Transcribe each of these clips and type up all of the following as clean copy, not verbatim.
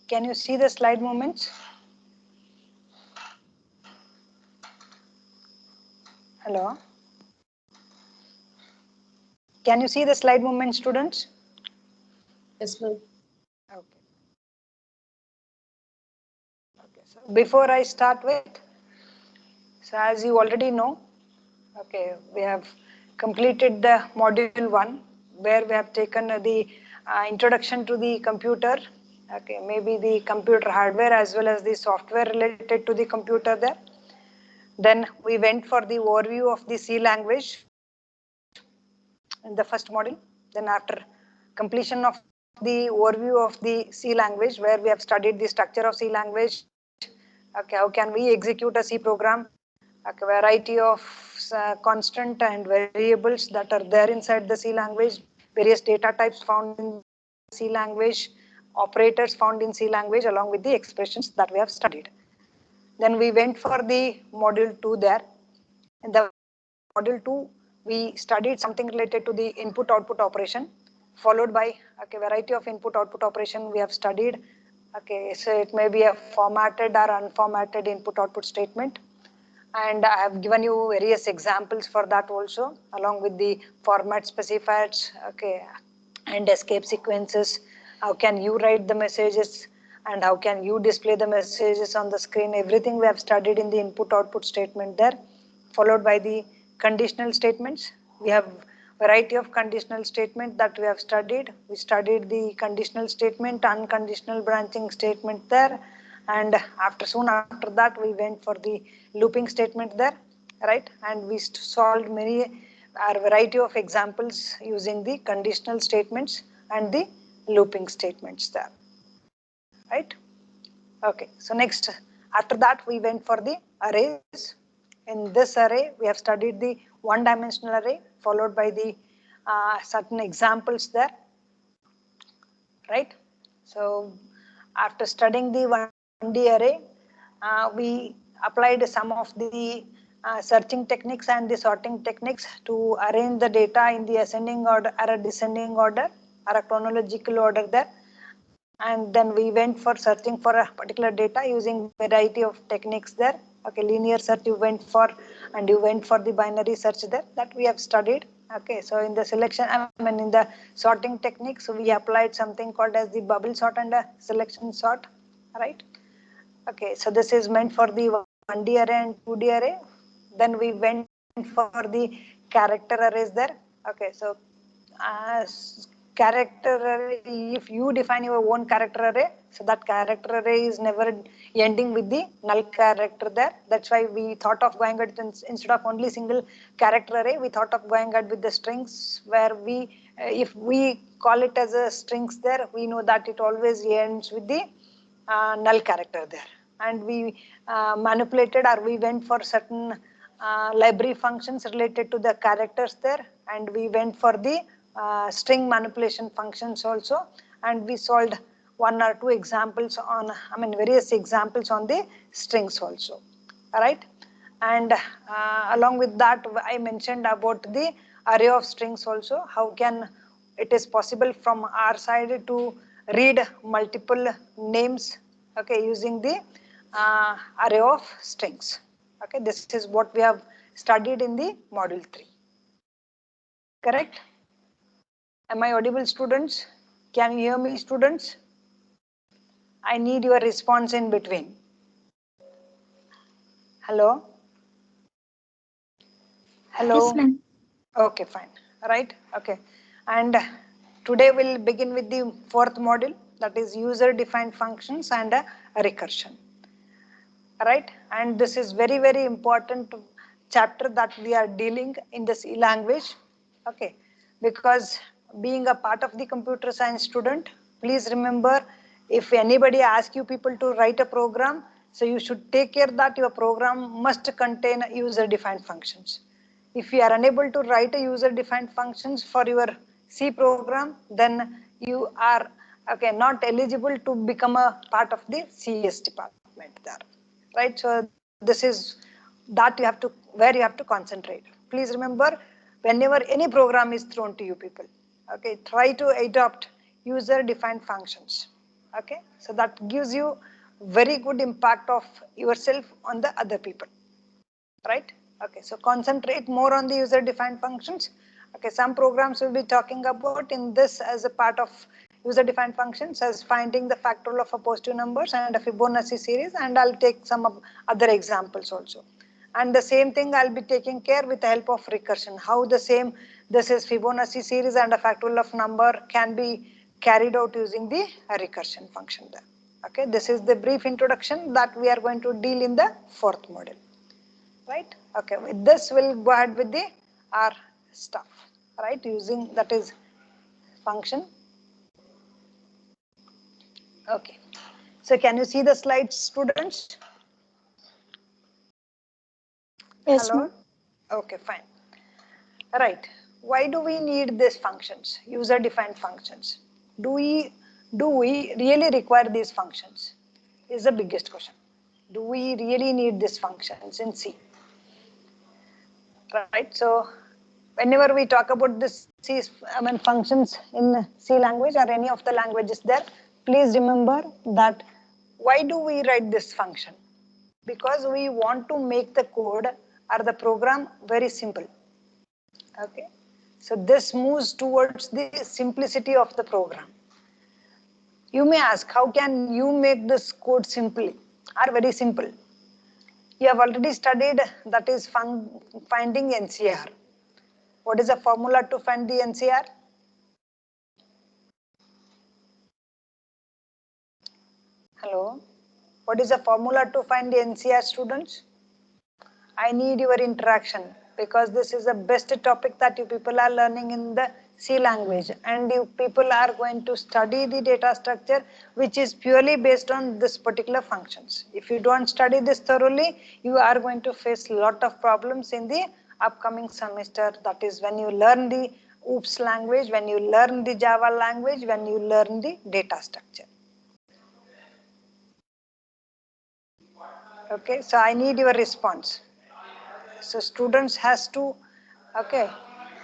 Can you see the slide movements? Hello? Can you see the slide movement, students? Yes, ma'am. Okay. Okay. So before I start with, so as you already know, okay, we have completed the module 1 where we have taken the introduction to the computer, okay, maybe the computer hardware as well as the software related to the computer there. Then we went for the overview of the C language in the first module. Then after completion of the overview of the C language where we have studied the structure of C language, okay, how can we execute a C program, okay, variety of constant and variables that are there inside the C language, various data types found in the C language, operators found in C language along with the expressions that we have studied. Then we went for the module 2 there. In the module 2, we studied something related to the input-output operation, followed by okay, variety of input-output operation we have studied. Okay, so it may be a formatted or unformatted input-output statement. And I have given you various examples for that also, along with the format specifiers, okay, and escape sequences. How can you write the messages and how can you display the messages on the screen? Everything we have studied in the input-output statement there, followed by the conditional statements. We have variety of conditional statement that we have studied. We studied the conditional statement, unconditional branching statement there, and soon after that we went for the looping statement there, right? And we solved many variety of examples using the conditional statements and the looping statements there, right? Okay, so next, after that we went for the arrays. In this array, we have studied the one-dimensional array followed by the certain examples there, right? So after studying the 1D array, we applied some of the searching techniques and the sorting techniques to arrange the data in the ascending order or a descending order or a chronological order there. And then we went for searching for a particular data using variety of techniques there. Okay, linear search you went for, and you went for the binary search there that we have studied. Okay, so in the selection, in the sorting techniques, so we applied something called as the bubble sort and a selection sort, right? Okay, so this is meant for the 1D array and 2D array. Then we went for the character arrays there. Okay, so character array, if you define your own character array, so that character array is never ending with the null character there. That's why we thought of going ahead instead of only single character array, we thought of going ahead with the strings where we, if we call it as a strings there, we know that it always ends with the null character there. And we manipulated or we went for certain library functions related to the characters there, and we went for the string manipulation functions also, and we solved one or two examples on, various examples on the strings also, all right? And along with that, I mentioned about the array of strings also, how can it is possible from our side to read multiple names, okay, using the array of strings. Okay, this is what we have studied in the module 3. Correct? Am I audible, students? Can you hear me, students? I need your response in between. Hello? Hello? Yes, ma'am. Okay, fine. Right? Okay. And today we'll begin with the fourth module, that is user-defined functions and recursion. Right? And this is very, very important chapter that we are dealing in the C language. Okay. Because being a part of the computer science student, please remember, if anybody asks you people to write a program, so you should take care that your program must contain user-defined functions. If you are unable to write a user-defined functions for your C program, then you are not eligible to become a part of the CS department there, right? So this is that you have to, where you have to concentrate. Please remember, whenever any program is thrown to you people, okay, try to adopt user-defined functions. Okay, so that gives you very good impact of yourself on the other people, right? Okay, so concentrate more on the user defined functions. Okay, some programs will be talking about in this as a part of user defined functions as finding the factorial of a positive numbers and a Fibonacci series, and I'll take some of other examples also. And the same thing I'll be taking care with the help of recursion, how the same this is Fibonacci series and a factorial of number can be carried out using the recursion function there. Okay, this is the brief introduction that we are going to deal in the fourth module, right? Okay, with this we'll go ahead with the our stuff, right, using that is function. Okay, so can you see the slides, students? Yes, Hello? ma'am. Okay, fine. Right, why do we need these functions, user defined functions? Do we really require these functions is the biggest question. Do we really need these functions in C? Right, so whenever we talk about this functions in C language or any of the languages there, please remember that why do we write this function? Because we want to make the code or the program very simple. Okay, so this moves towards the simplicity of the program. You may ask, how can you make this code simply or very simple? You have already studied that is finding NCR. What is the formula to find the NCR? Hello? What is the formula to find the NCR, students? I need your interaction because this is the best topic that you people are learning in the C language, and you people are going to study the data structure which is purely based on this particular functions. If you don't study this thoroughly, you are going to face a lot of problems in the upcoming semester. That is when you learn the OOPS language, when you learn the Java language, when you learn the data structure. Okay, so I need your response. So students has to, okay,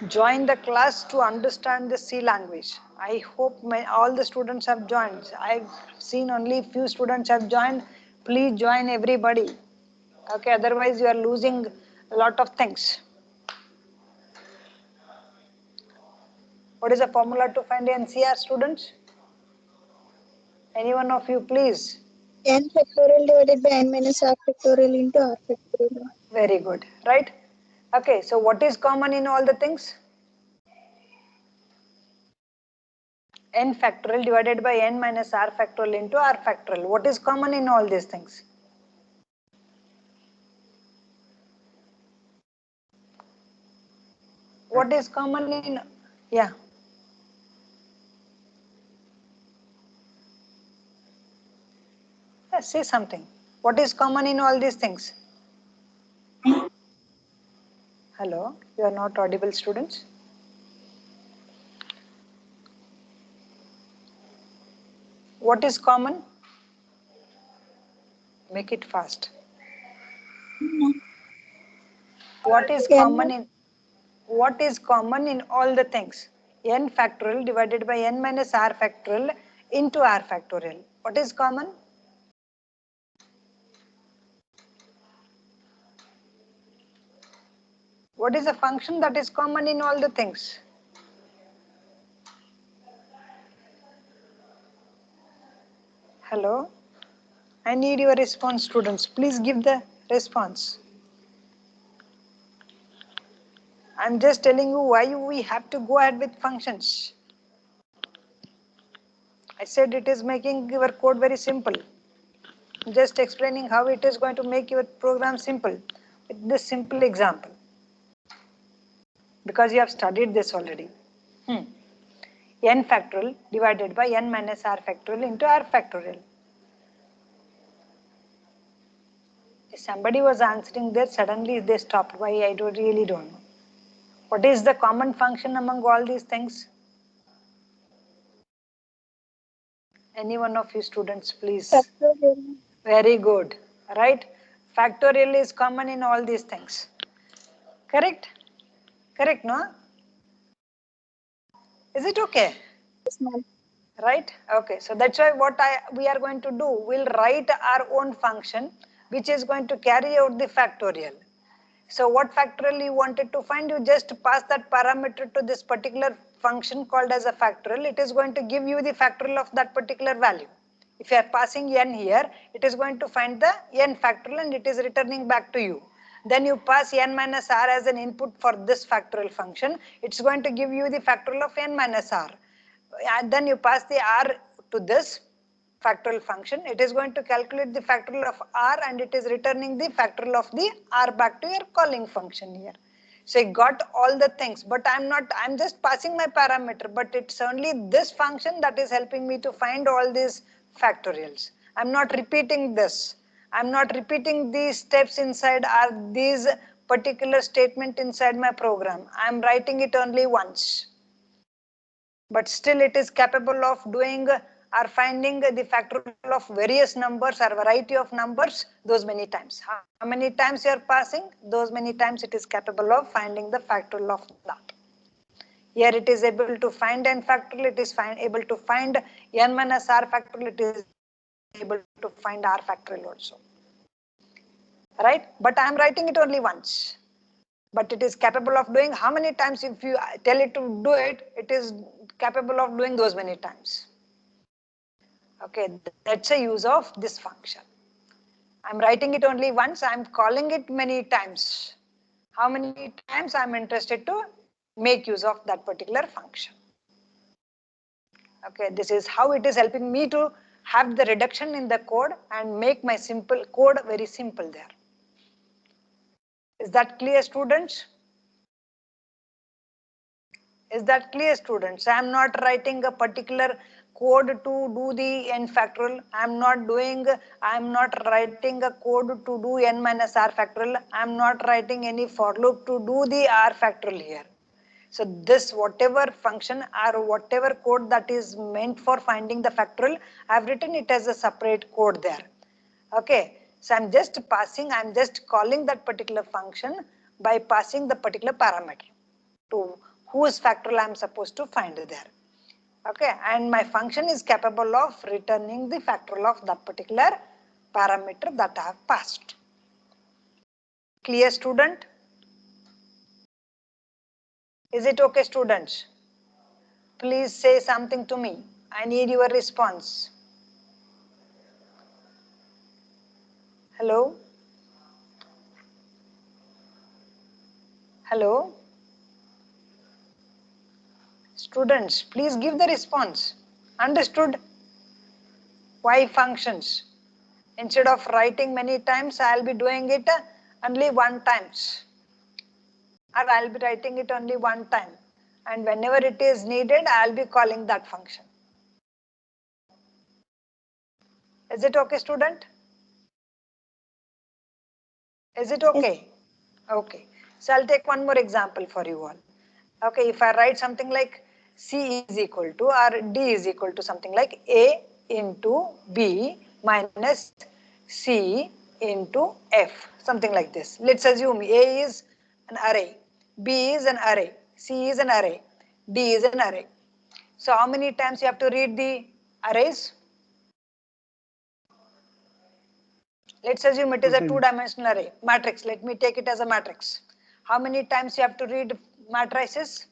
join the class to understand the C language. I hope all the students have joined. I've seen only few students have joined. Please join everybody. Okay, otherwise you are losing a lot of things. What is the formula to find NCR, students? Any one of you, please. N factorial divided by n minus r factorial into r factorial. Very good, right? Okay, so what is common in all the things? N factorial divided by n minus r factorial into r factorial. What is common in all these things? What is common in, yeah. Say something. What is common in all these things? Hello, you are not audible, students. What is common? Make it fast. What is common in all the things? N factorial divided by n minus r factorial into r factorial. What is common? What is a function that is common in all the things? Hello? I need your response, students. Please give the response. I'm just telling you why we have to go ahead with functions. I said it is making your code very simple. Just explaining how it is going to make your program simple with this simple example. Because you have studied this already. N factorial divided by n minus r factorial into r factorial. Somebody was answering there, suddenly they stopped. Why? I really don't know. What is the common function among all these things? Any one of you students, please. Factorial. Very good. Right? Factorial is common in all these things. Correct? Correct, no? Is it okay? Yes, ma'am. right? Okay, so that's why what we are going to do, we'll write our own function which is going to carry out the factorial. So what factorial you wanted to find, you just pass that parameter to this particular function called as a factorial. It is going to give you the factorial of that particular value. If you are passing n here, it is going to find the n factorial and it is returning back to you. Then you pass n minus r as an input for this factorial function. It's going to give you the factorial of n minus r. And then you pass the r to this factorial function. It is going to calculate the factorial of r and it is returning the factorial of the r back to your calling function here. So I got all the things, but I'm just passing my parameter, but it's only this function that is helping me to find all these factorials. I'm not repeating this. I'm not repeating these steps inside or these particular statement inside my program. I'm writing it only once. But still it is capable of doing or finding the factorial of various numbers or variety of numbers those many times. How many times you are passing, those many times it is capable of finding the factorial of that. Here it is able to find n factorial, it is able to find n minus r factorial, it is able to find r factorial also. Right? But I am writing it only once. But it is capable of doing how many times? If you tell it to do it, it is capable of doing those many times. Okay, that's a use of this function. I'm writing it only once, I'm calling it many times. How many times I'm interested to make use of that particular function. Okay, this is how it is helping me to have the reduction in the code and make my simple code very simple there. Is that clear, students? Is that clear, students? I am not writing a particular code to do the n factorial. I am not writing a code to do n minus r factorial. I am not writing any for loop to do the r factorial here. So this whatever function or whatever code that is meant for finding the factorial, I have written it as a separate code there. Okay. So I'm just calling that particular function by passing the particular parameter to whose factorial I'm supposed to find there. Okay, and my function is capable of returning the factorial of that particular parameter that I have passed. Clear, student? Is it okay, students? Please say something to me. I need your response. Hello? Hello? Students, please give the response. Understood? Why functions? Instead of writing many times, I'll be doing it only one times. Or I'll be writing it only one time. And whenever it is needed, I'll be calling that function. Is it okay, student? Is it okay? Okay. So I'll take one more example for you all. Okay, if I write something like C is equal to or D is equal to something like A into B minus C into F, something like this. Let's assume A is an array, B is an array, C is an array, D is an array. So how many times you have to read the arrays? Let's assume it is a two-dimensional array, matrix. Let me take it as a matrix. How many times you have to read matrices?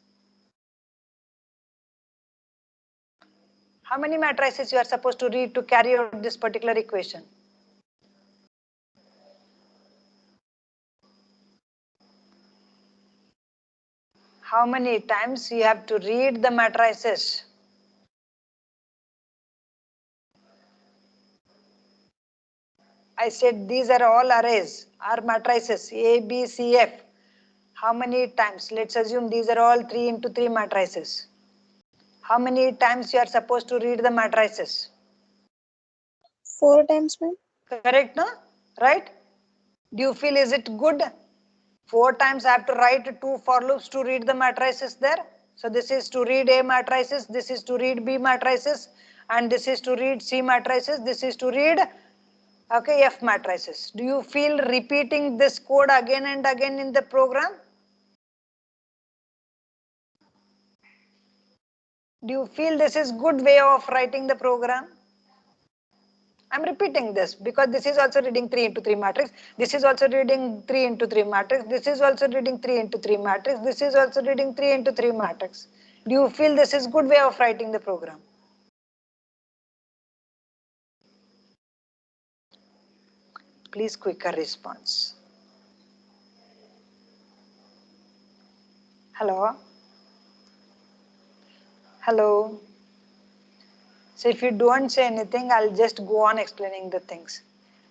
How many matrices you are supposed to read to carry out this particular equation? How many times you have to read the matrices? I said these are all arrays, are matrices, A, B, C, F. How many times? Let's assume these are all 3 into 3 matrices. How many times you are supposed to read the matrices? 4 times, ma'am. Correct, no? Right? Do you feel is it good? 4 times I have to write 2 for loops to read the matrices there. So this is to read A matrices, this is to read B matrices, and this is to read C matrices, this is to read F matrices. Do you feel repeating this code again and again in the program? Do you feel this is good way of writing the program? I'm repeating this because this is also reading 3 into 3 matrix. This is also reading 3 into 3 matrix. This is also reading 3 into 3 matrix. This is also reading 3 into 3 matrix. Do you feel this is good way of writing the program? Please quicker response. Hello? Hello? So if you don't say anything, I'll just go on explaining the things.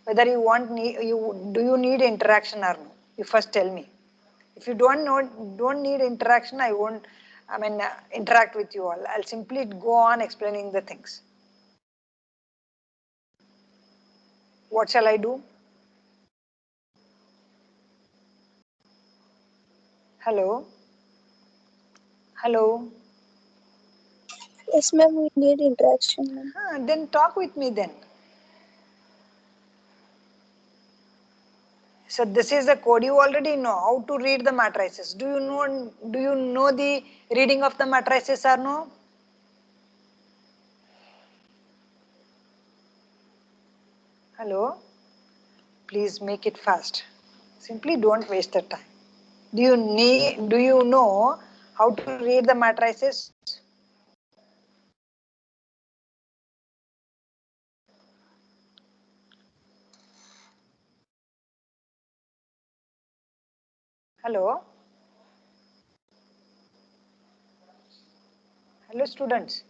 Whether you do you need interaction or no? You first tell me. If you don't need interaction, I won't, interact with you all. I'll simply go on explaining the things. What shall I do? Hello? Hello? Yes, ma'am, we need interaction, ma'am. Then talk with me then. So this is the code. You already know how to read the matrices. Do you know the reading of the matrices or no? Hello? Please make it fast. Simply don't waste the time. Do you know how to read the matrices? Hello? Hello students.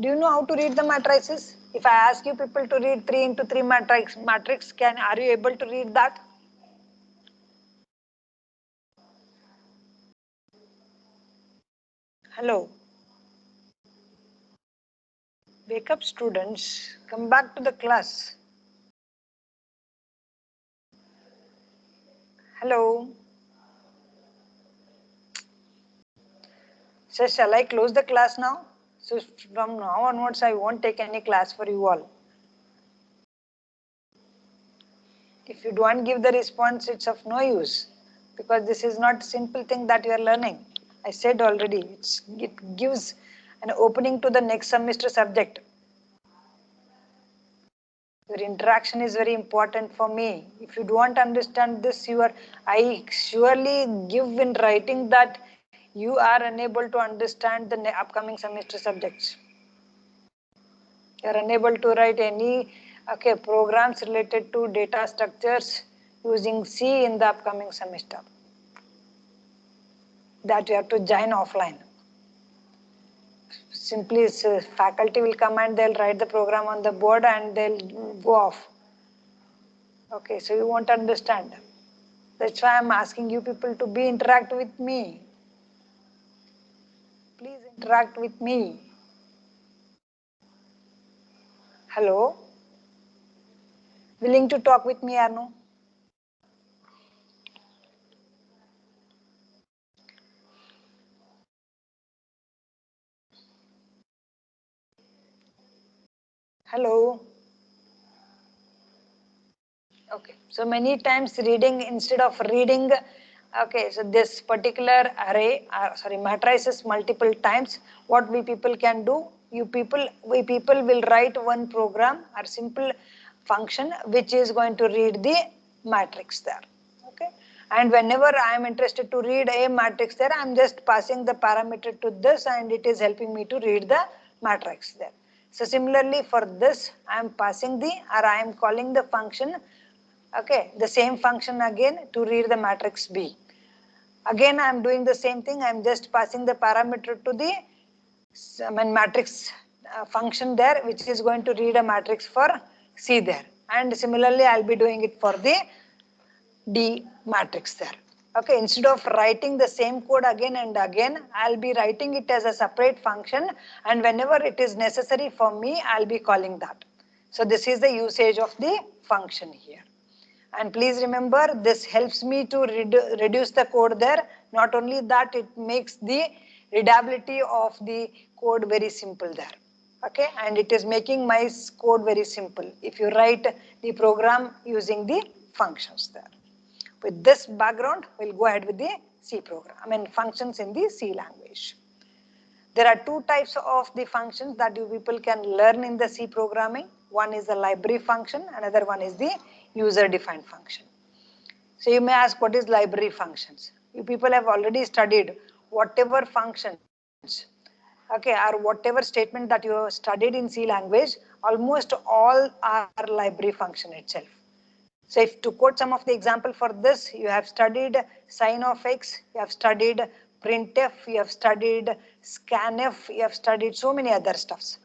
Do you know how to read the matrices? If I ask you people to read 3 into 3 matrix, are you able to read that? Hello? Wake up students. Come back to the class. Hello? So shall I close the class now? So from now onwards, I won't take any class for you all. If you don't give the response, it's of no use because this is not simple thing that you are learning. I said already, it gives an opening to the next semester subject. Your interaction is very important for me. If you don't understand this, I surely give in writing that you are unable to understand the upcoming semester subjects. You are unable to write any programs related to data structures using C in the upcoming semester. That you have to join offline. Simply faculty will come and they'll write the program on the board and they'll go off. Okay, so you won't understand. That's why I'm asking you people to interact with me. Please interact with me. Hello? Willing to talk with me or no? Hello? Okay, so many times reading instead of reading, okay, so this particular matrices multiple times, what we people can do, we people will write one program or simple function which is going to read the matrix there, okay. And whenever I am interested to read a matrix there, I am just passing the parameter to this and it is helping me to read the matrix there. So similarly for this, I am passing I am calling the function, okay, the same function again to read the matrix B. Again, I am doing the same thing. I am just passing the parameter to the matrix function there, which is going to read a matrix for C there. And similarly, I'll be doing it for the D matrix there. Okay, instead of writing the same code again and again, I'll be writing it as a separate function, and whenever it is necessary for me, I'll be calling that. So this is the usage of the function here. And please remember, this helps me to reduce the code there. Not only that, it makes the readability of the code very simple there. Okay, and it is making my code very simple if you write the program using the functions there. With this background, we'll go ahead with the C program, functions in the C language. There are two types of the functions that you people can learn in the C programming. One is the library function, another one is the user-defined function. So you may ask, what is library functions? You people have already studied whatever functions, okay, or whatever statement that you have studied in C language, almost all are library function itself. So if to quote some of the example for this, you have studied sign of x, you have studied printf, you have studied scanf, you have studied so many other stuffs.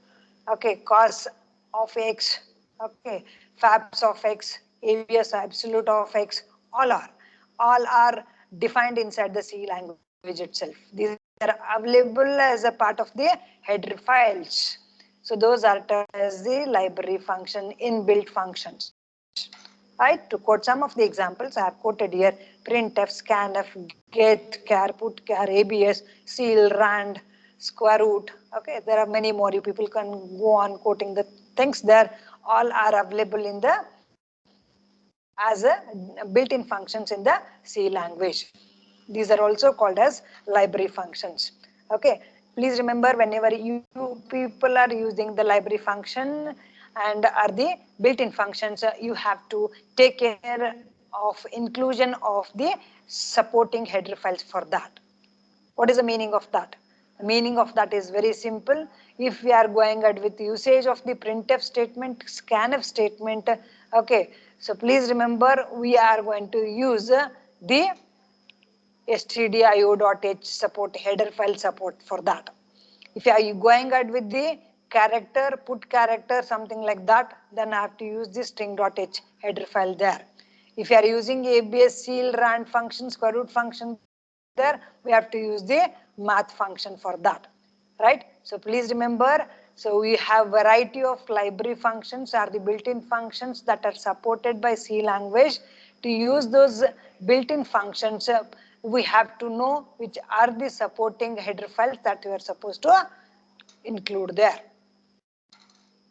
Okay, cos of x, okay, fabs of x, abs absolute of x, all are defined inside the C language itself. These are available as a part of the header files. So those are termed as the library function, inbuilt functions. Right? To quote some of the examples, I have quoted here printf, scanf, get, char, put, char, abs, ceil, rand, square root. Okay, there are many more. You people can go on quoting the things there. All are available in the as a built-in functions in the C language. These are also called as library functions. Okay, please remember, whenever you people are using the library function and are the built-in functions, you have to take care of inclusion of the supporting header files for that. What is the meaning of that? The meaning of that is very simple. If we are going ahead with usage of the printf statement, scanf statement, okay, so please remember we are going to use the stdio.h support, header file support for that. If you are going ahead with the character, put character, something like that, then I have to use the string.h header file there. If you are using abs, ceil, rand function, square root function there, we have to use the math function for that. Right? So please remember, so we have variety of library functions are the built-in functions that are supported by C language. To use those built-in functions, we have to know which are the supporting header files that we are supposed to include there.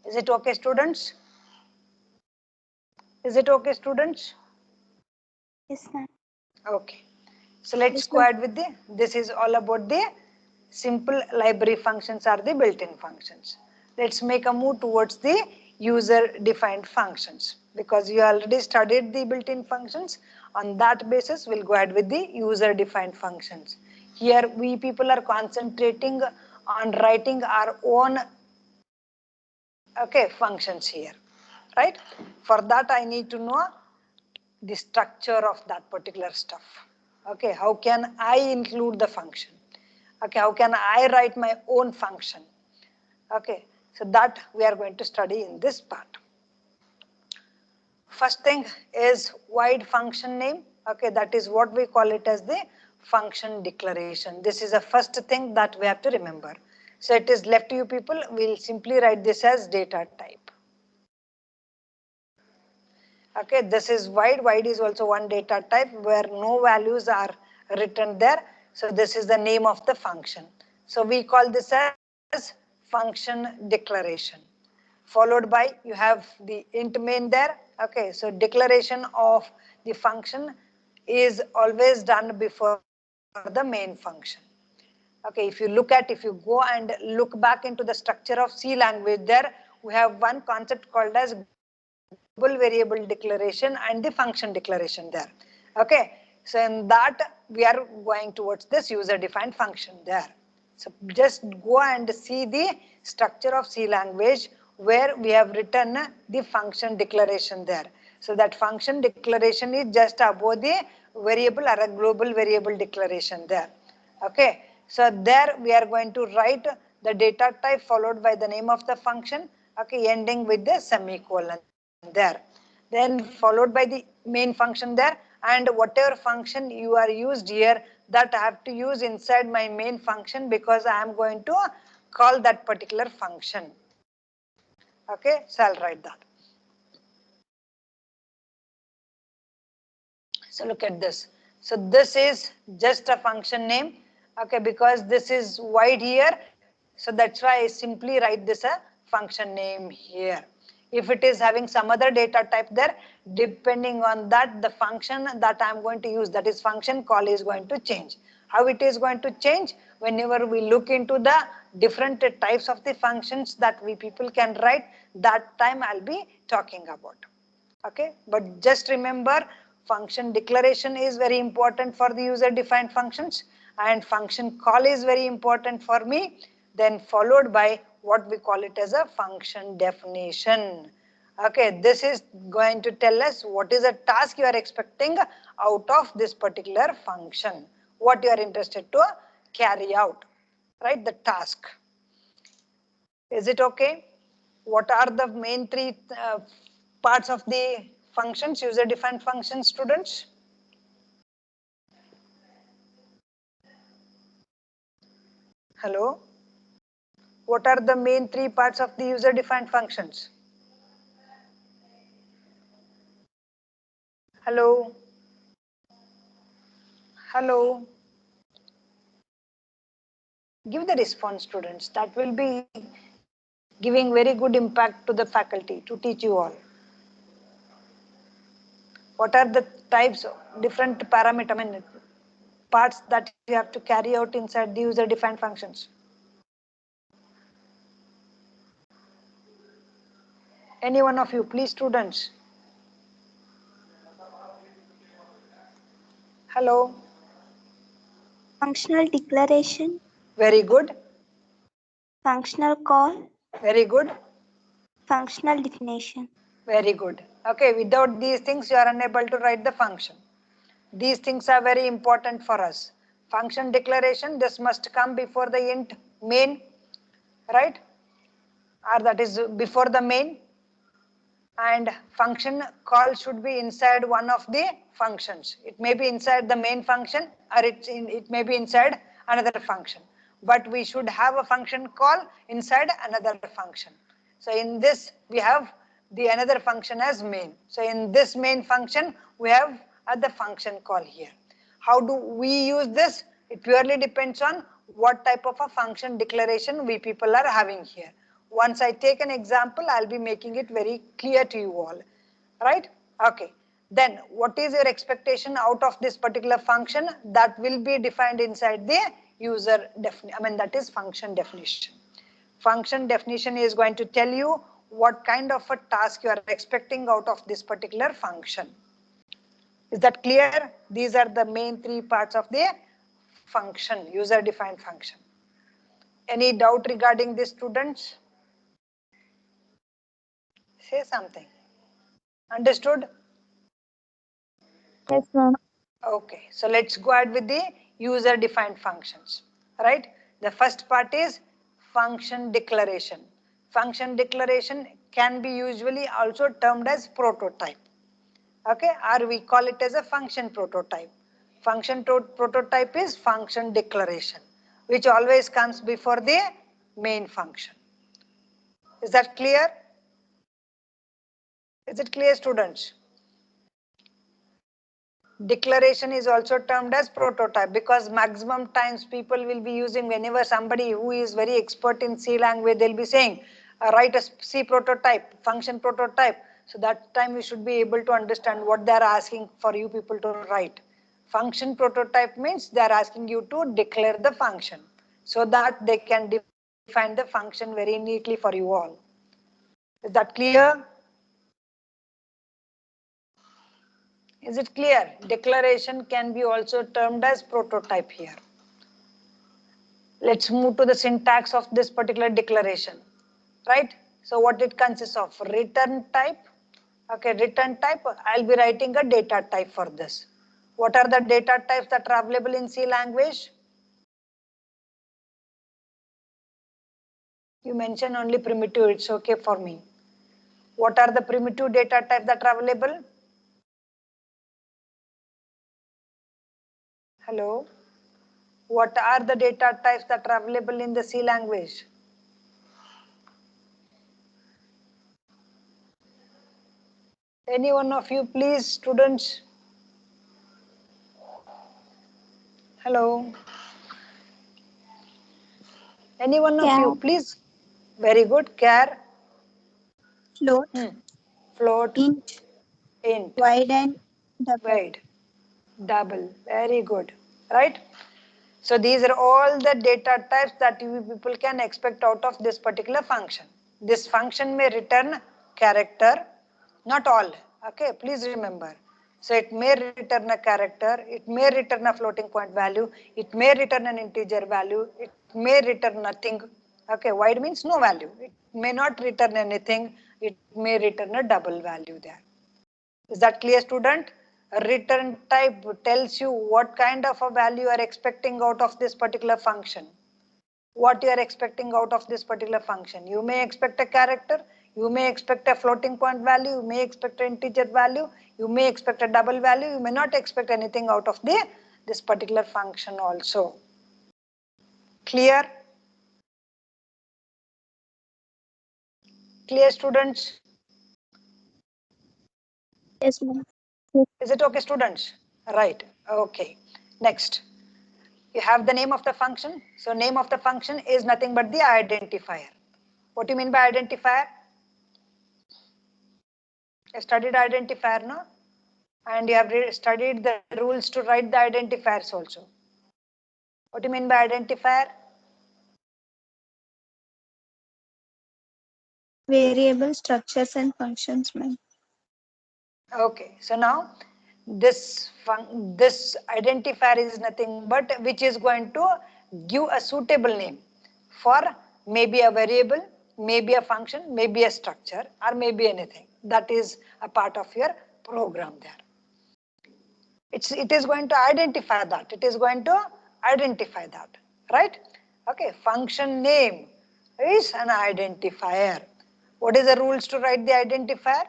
Is it okay, students? Is it okay, students? Yes, ma'am. Okay. So let's Yes, go ma'am. ahead with this is all about the simple library functions are the built-in functions. Let's make a move towards the user-defined functions because you already studied the built-in functions. On that basis, we'll go ahead with the user-defined functions. Here, we people are concentrating on writing our own functions here, right? For that, I need to know the structure of that particular stuff. Okay, how can I include the function? Okay, how can I write my own function? Okay, so that we are going to study in this part. First thing is void function name. Okay, that is what we call it as the function declaration. This is the first thing that we have to remember. So it is left to you people. We'll simply write this as data type. Okay, this is void. Void is also one data type where no values are written there. So this is the name of the function. So we call this as function declaration. Followed by, you have the int main there. Okay, so declaration of the function is always done before the main function. Okay, if you go and look back into the structure of C language there, we have one concept called as global variable declaration and the function declaration there. Okay, so in that we are going towards this user-defined function there. So just go and see the structure of C language where we have written the function declaration there. So that function declaration is just above the variable or a global variable declaration there. Okay, so there we are going to write the data type followed by the name of the function, okay, ending with the semicolon there. Then followed by the main function there, and whatever function you are used here, that I have to use inside my main function because I am going to call that particular function. Okay, so I'll write that. So look at this. So this is just a function name, okay, because this is void here. So that's why I simply write this a function name here. If it is having some other data type there, depending on that, the function that I'm going to use, that is function call, is going to change. How it is going to change? Whenever we look into the different types of the functions that we people can write, that time I'll be talking about. Okay, but just remember, function declaration is very important for the user defined functions, and function call is very important for me, then followed by what we call it as a function definition. Okay, this is going to tell us what is a task you are expecting out of this particular function, what you are interested to carry out, right? The task. Is it okay? What are the main three parts of the functions, user defined functions, students? Hello? What are the main three parts of the user defined functions? Hello? Hello? Give the response, students. That will be giving very good impact to the faculty to teach you all. What are the types of different parameter, I mean, parts that you have to carry out inside the user defined functions? Any one of you, please, students. Hello? Functional declaration, Very good. functional call, Very good. functional definition. Very good. Okay, without these things, you are unable to write the function. These things are very important for us. Function declaration, this must come before the int main, right? Or that is before the main. And function call should be inside one of the functions. It may be inside the main function, or it may be inside another function. But we should have a function call inside another function. So in this, we have the another function as main. So in this main function, we have the function call here. How do we use this? It purely depends on what type of a function declaration we people are having here. Once I take an example, I'll be making it very clear to you all. Right? Okay. Then what is your expectation out of this particular function that will be defined inside the user definition? I mean, that is function definition. Function definition is going to tell you what kind of a task you are expecting out of this particular function. Is that clear? These are the main three parts of the function, user defined function. Any doubt regarding this, students? Say something. Understood? Yes, ma'am. Okay, so let's go ahead with the user defined functions, right? The first part is function declaration. Function declaration can be usually also termed as prototype. Okay, or we call it as a function prototype. Function prototype is function declaration, which always comes before the main function. Is that clear? Is it clear, students? Declaration is also termed as prototype because maximum times people will be using, whenever somebody who is very expert in C language, they'll be saying, write a C prototype, function prototype. So that time you should be able to understand what they are asking for you people to write. Function prototype means they are asking you to declare the function so that they can define the function very neatly for you all. Is that clear? Is it clear? Declaration can be also termed as prototype here. Let's move to the syntax of this particular declaration, right? So what it consists of? Return type. Okay, return type. I'll be writing a data type for this. What are the data types that are available in C language? You mention only primitive, it's okay for me. What are the primitive data types that are available? Hello? What are the data types that are available in the C language? Any one of you, please, students? Hello? Any one of you, Char, please? Very good. Care. float, Float, int, int, wide, and double. wide, double. Very good. Right? So these are all the data types that you people can expect out of this particular function. This function may return character, not all. Okay, please remember. So it may return a character, it may return a floating point value, it may return an integer value, it may return nothing. Okay, wide means no value. It may not return anything, it may return a double value there. Is that clear, student? A return type tells you what kind of a value you are expecting out of this particular function. What you are expecting out of this particular function. You may expect a character, you may expect a floating point value, you may expect an integer value, you may expect a double value, you may not expect anything out of this particular function also. Clear? Clear, students? Yes, ma'am. Is it okay, students? Right. Okay. Next. You have the name of the function. So name of the function is nothing but the identifier. What do you mean by identifier? You studied identifier, no? And you have studied the rules to write the identifiers also. What do you mean by identifier? Variable structures and functions, ma'am. Okay, so now this identifier is nothing but which is going to give a suitable name for maybe a variable, maybe a function, maybe a structure, or maybe anything. That is a part of your program there. It is going to identify that. It is going to identify that, right? Okay, function name is an identifier. What is the rules to write the identifier?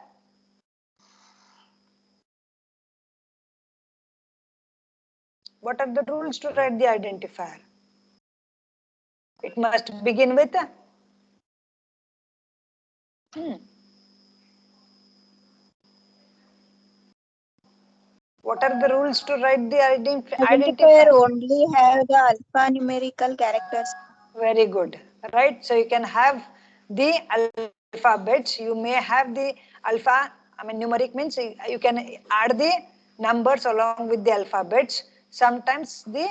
What are the rules to write the identifier? It must begin with hmm. What are the rules to write the Identifier identifier? only have the alphanumerical characters. Very good, right? So you can have the alphabets. You may have the alpha. I mean, numeric means you can add the numbers along with the alphabets. Sometimes the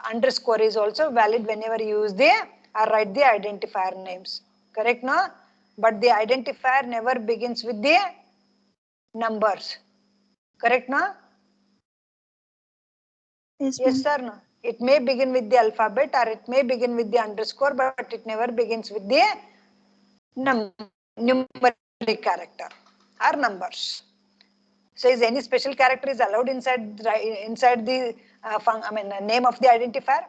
underscore is also valid whenever you use the or write the identifier names. Correct, no? But the identifier never begins with the numbers. Correct, no? Yes, Yes, ma'am. sir. No. It may begin with the alphabet or it may begin with the underscore, but it never begins with the numeric character or numbers. So, is any special character is allowed inside the name of the identifier?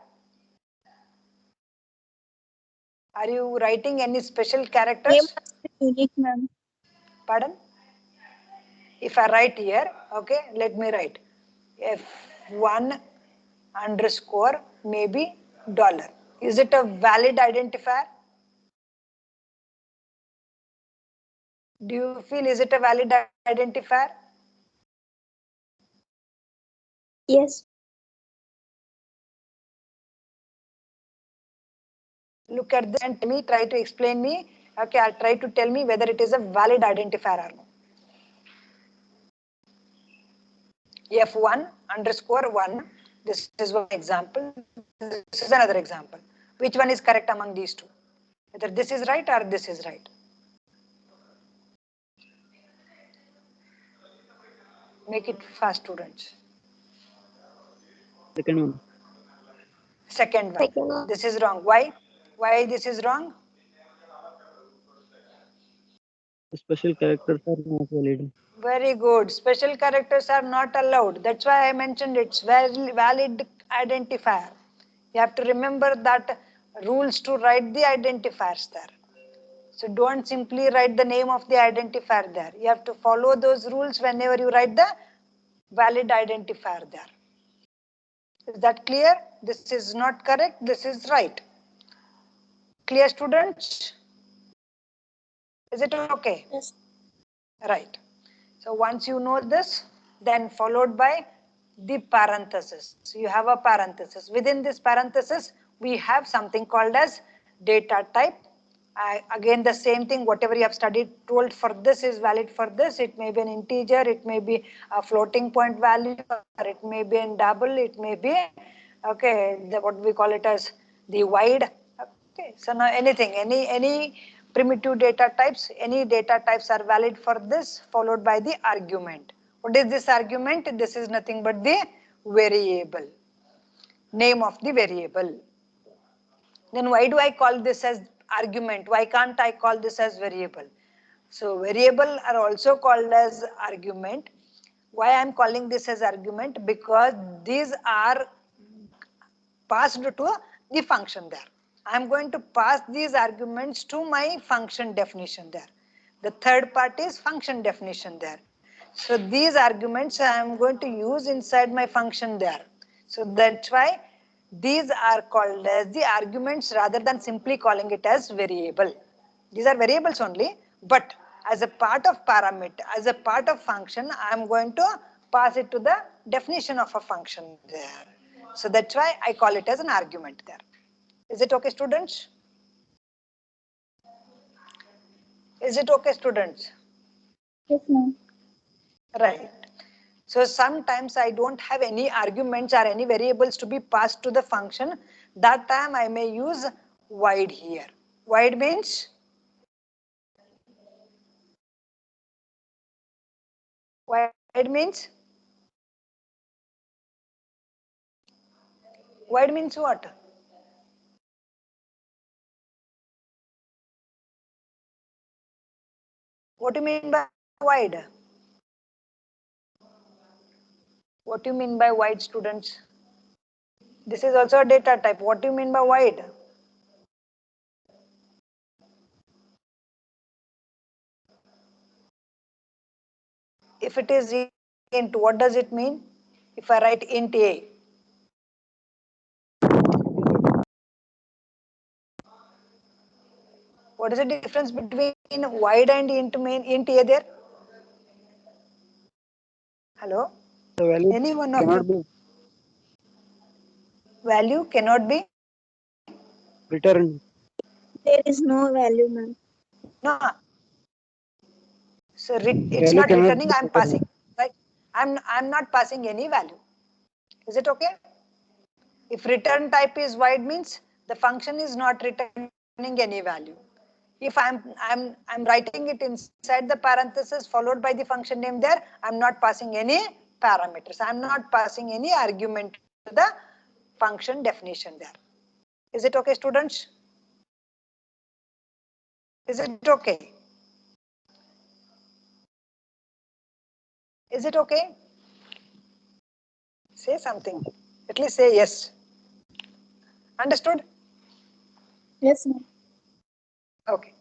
Are you writing any special Name characters? must be unique, ma'am. Pardon? If I write here, okay, let me write F1 underscore maybe dollar. Is it a valid identifier? Do you feel is it a valid identifier? Yes. Look at this and tell me, try to explain me. Okay, I'll try to tell me whether it is a valid identifier or no. F1 underscore 1. This is one example. This is another example. Which one is correct among these two? Whether this is right or this is right. Make it fast, students. Second one. Second one. Second one. This is wrong. Why? Why this is wrong? Special characters are not valid. Very good. Special characters are not allowed. That's why I mentioned it's very valid identifier. You have to remember that rules to write the identifiers there. So don't simply write the name of the identifier there. You have to follow those rules whenever you write the valid identifier there. Is that clear? This is not correct. This is right. Clear, students? Is it okay? Yes. Right. So once you know this, then followed by the parenthesis. So you have a parenthesis. Within this parenthesis, we have something called as data type Again, the same thing, whatever you have studied, told for this is valid for this. It may be an integer, it may be a floating point value, or it may be in double, it may be, okay, what we call it as the wide. Okay, so now anything, any primitive data types, any data types are valid for this, followed by the argument. What is this argument? This is nothing but the variable, name of the variable. Then why do I call this as argument? Why can't I call this as variable? So variable are also called as argument. Why I am calling this as argument? Because these are passed to the function there. I am going to pass these arguments to my function definition there. The third part is function definition there. So these arguments I am going to use inside my function there. So that's why these are called as the arguments rather than simply calling it as variable. These are variables only, but as a part of parameter, as a part of function, I am going to pass it to the definition of a function there. So that's why I call it as an argument there. Is it okay, students? Is it okay, students? Yes, ma'am. Right. So sometimes I don't have any arguments or any variables to be passed to the function. That time I may use void here. Void means? Void means? Void means what? What do you mean by void? What do you mean by void, students? This is also a data type. What do you mean by void? If it is int, what does it mean? If I write int a, what is the difference between void and int main int a there? Hello? The value Any one of cannot you? be Value cannot be? returned. There is no value, ma'am. No. So it's Value not cannot returning, be I'm returned. passing. Right? I'm not passing any value. Is it okay? If return type is void means the function is not returning any value. If I'm writing it inside the parenthesis followed by the function name there, I'm not passing any parameters. I'm not passing any argument to the function definition there. Is it okay, students? Is it okay? Is it okay? Say something. At least say yes. Understood? Yes, ma'am. Okay.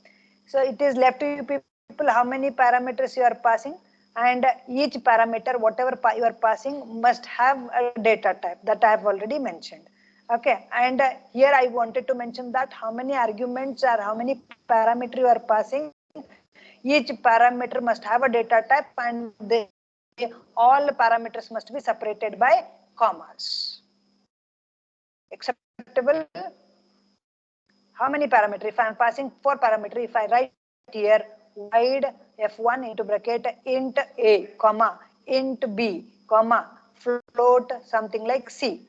So it is left to you people how many parameters you are passing, and each parameter, whatever you are passing, must have a data type that I have already mentioned. Okay. And here I wanted to mention that how many arguments or how many parameter you are passing, each parameter must have a data type, and all parameters must be separated by commas. Acceptable? How many parameters? If I am passing 4 parameters, if I write here void f1 into bracket int a, comma, int b, comma, float something like c.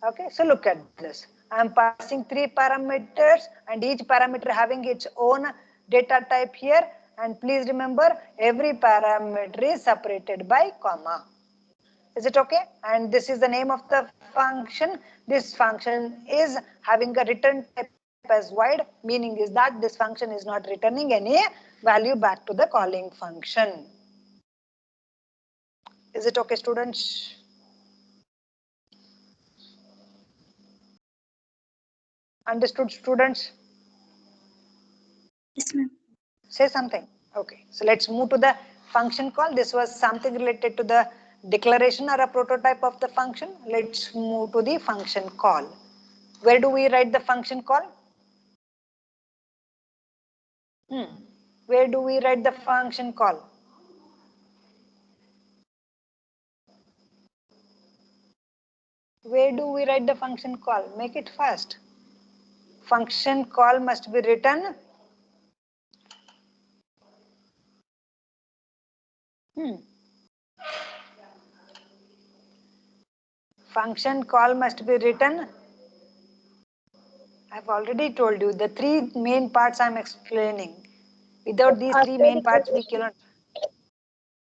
Okay, so look at this. I am passing 3 parameters and each parameter having its own data type here. And please remember, every parameter is separated by comma. Is it okay? And this is the name of the function. This function is having a return type as void, meaning is that this function is not returning any value back to the calling function. Is it okay, students? Understood, students? Yes, ma'am. Say something. Okay, so let's move to the function call. This was something related to the declaration or a prototype of the function. Let's move to the function call. Where do we write the function call? Where do we write the function call? Where do we write the function call? Make it fast. Function call must be written Function call must be written. I've already told you the three main parts I'm explaining. Without these three After main parts, we declaration, cannot.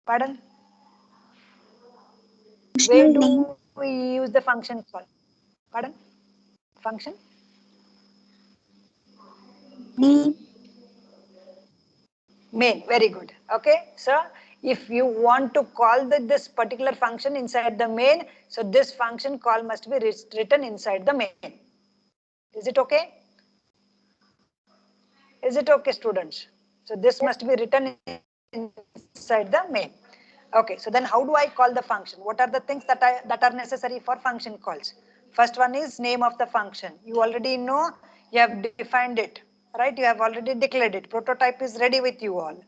Pardon? Where functional name, do we use the function call? Pardon? Function? name, Main. Very good. Okay. So if you want to call this particular function inside the main, so this function call must be written inside the main. Is it okay? Is it okay, students? So this must be written inside the main. Okay, so then how do I call the function? What are the things that are necessary for function calls? First one is name of the function. You already know, you have defined it, right? You have already declared it. Prototype is ready with you all.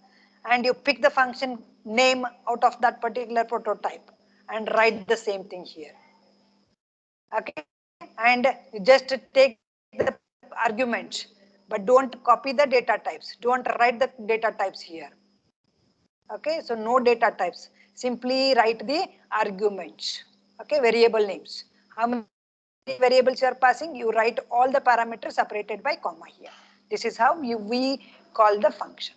And you pick the function name out of that particular prototype and write the same thing here. Okay, and you just take the arguments, but don't copy the data types. Don't write the data types here. Okay, so no data types. Simply write the arguments. Okay, variable names. How many variables you are passing? You write all the parameters separated by comma here. This is how we call the function.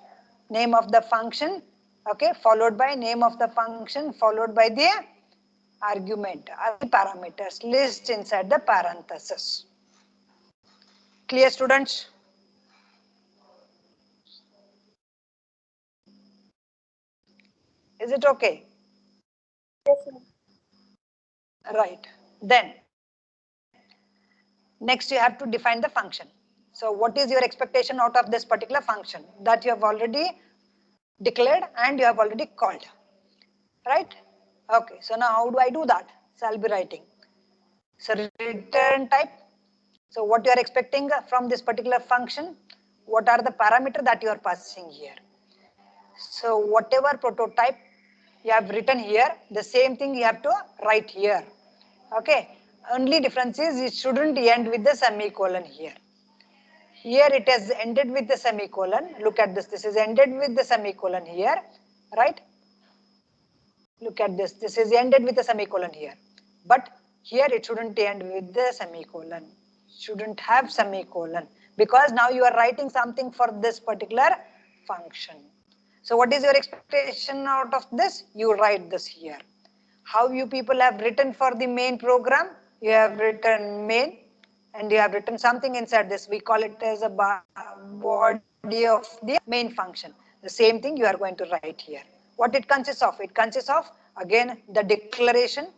Name of the function, okay, followed by name of the function, followed by the argument or the parameters list inside the parenthesis. Clear, students? Is it okay? yes, ma'am. Right. Then next you have to define the function. So what is your expectation out of this particular function that you have already declared and you have already called, right? Okay, so now how do I do that? So I'll be writing. So return type. So what you are expecting from this particular function, what are the parameters that you are passing here? So whatever prototype you have written here, the same thing you have to write here. Okay. Only difference is it shouldn't end with the semicolon here. Here it has ended with the semicolon. Look at this. This is ended with the semicolon here, right? Look at this. This is ended with the semicolon here. But here it shouldn't end with the semicolon. Shouldn't have semicolon because now you are writing something for this particular function. So what is your expectation out of this? You write this here. How you people have written for the main program? You have written main and you have written something inside this. We call it as a body of the main function. The same thing you are going to write here. What it consists of? It consists of, again, the declaration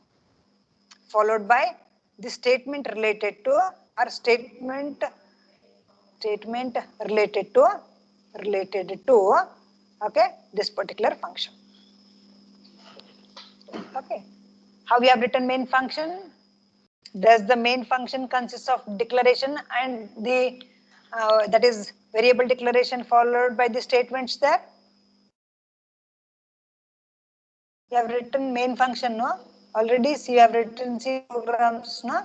followed by the statement related to or statement related to okay, this particular function. Okay. How we have written main function? Does the main function consist of declaration and the that is variable declaration followed by the statements there? You have written main function, no? Already you have written C programs, no?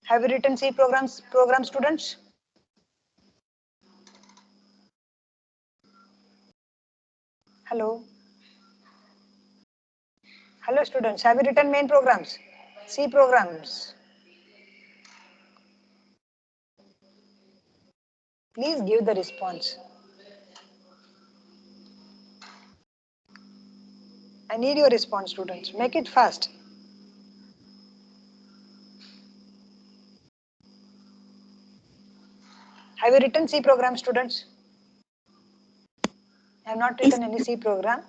Have you written C program students? Hello. Hello students, have you written main programs? C programs. Please give the response. I need your response, students. Make it fast. Have you written C program, students? I have not Yes, written any C program.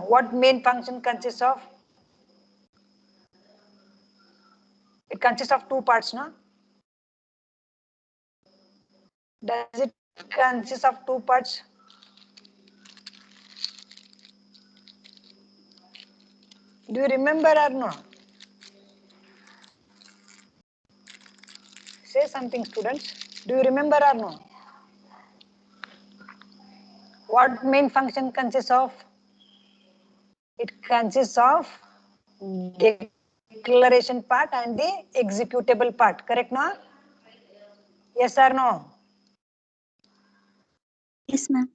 What main function consists of? It consists of two parts, no? Does it consist of two parts? Do you remember or no? Say something, students. Do you remember or no? What main function consists of? It consists of declaration part and the executable part, correct no? Yes or no? yes, ma'am.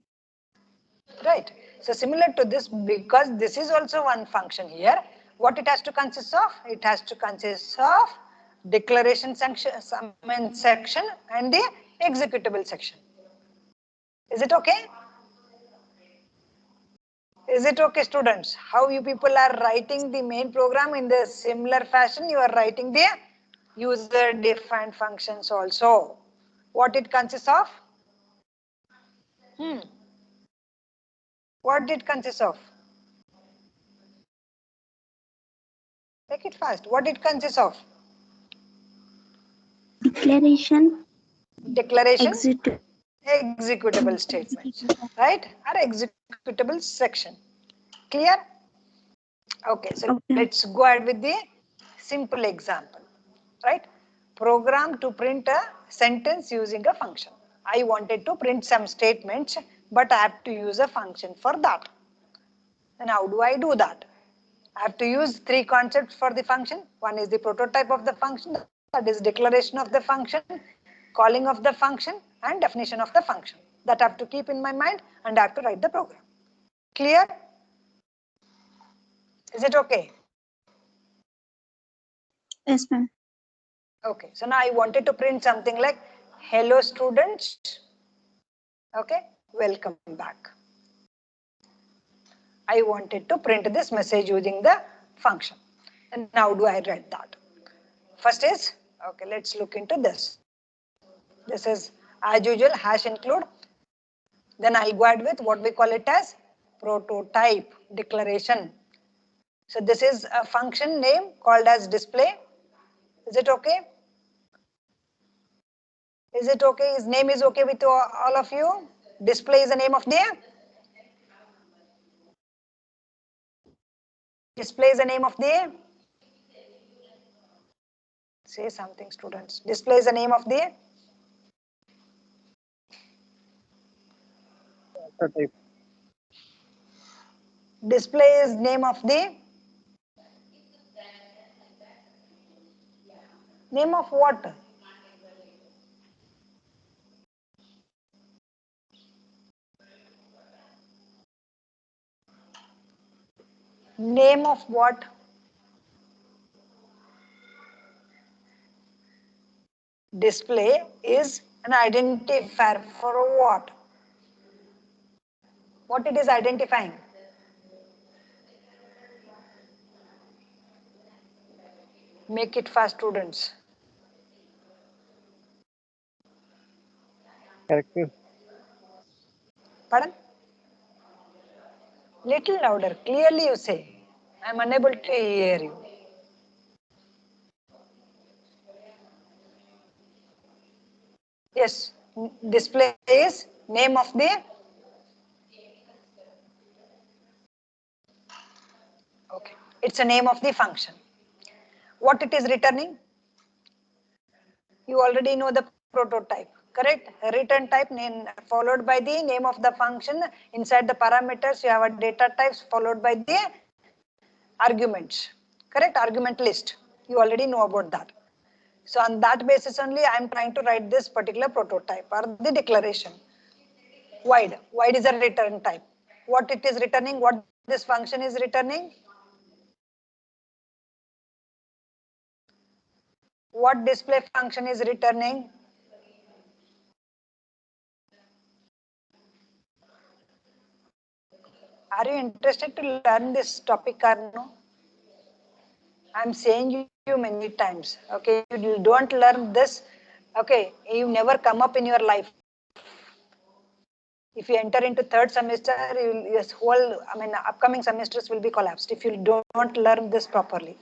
Right. So similar to this, because this is also one function here, what it has to consist of? It has to consist of declaration section, section and the executable section. Is it okay? Is it okay, students? How you people are writing the main program in the similar fashion, you are writing the user-defined functions also. What it consists of? What it consists of? Take it fast. What it consists of? Declaration, Declaration, exit, executable statements, right? Or executable section. Clear? Okay, so okay. let's go ahead with the simple example, right? Program to print a sentence using a function. I wanted to print some statements, but I have to use a function for that. Then how do I do that? I have to use three concepts for the function. One is the prototype of the function, that is declaration of the function, calling of the function, and definition of the function. That I have to keep in my mind and I have to write the program. Clear? Is it okay? Yes, ma'am. Okay, so now I wanted to print something like, hello students, okay, welcome back. I wanted to print this message using the function. And how do I write that? First is, okay, let's look into this. This is, as usual, hash include. Then I'll go ahead with what we call it as prototype declaration. So this is a function name called as display. Is it okay? Is it okay? His name is okay with all of you? Display is the name of the? Display is the name of the? Say something, students. Display is the name of the? Prototype. Display is name of the? Name of what? Name of what? Display is an identifier for what? What it is identifying? Make it fast, students. Character. Pardon? Little louder. Clearly you say. I am unable to hear you. Yes. Display is name of the? Okay. It's a name of the function. What it is returning? You already know the prototype. Correct? Return type name followed by the name of the function. Inside the parameters, you have a data types followed by the arguments. Correct? Argument list. You already know about that. So on that basis only, I am trying to write this particular prototype or the declaration. Void. Void is a return type. What it is returning, what this function is returning. What display function is returning. Are you interested to learn this topic or no? I'm saying you many times. Okay, you don't learn this. Okay, you never come up in your life. If you enter into third semester, your whole, upcoming semesters will be collapsed if you don't learn this properly.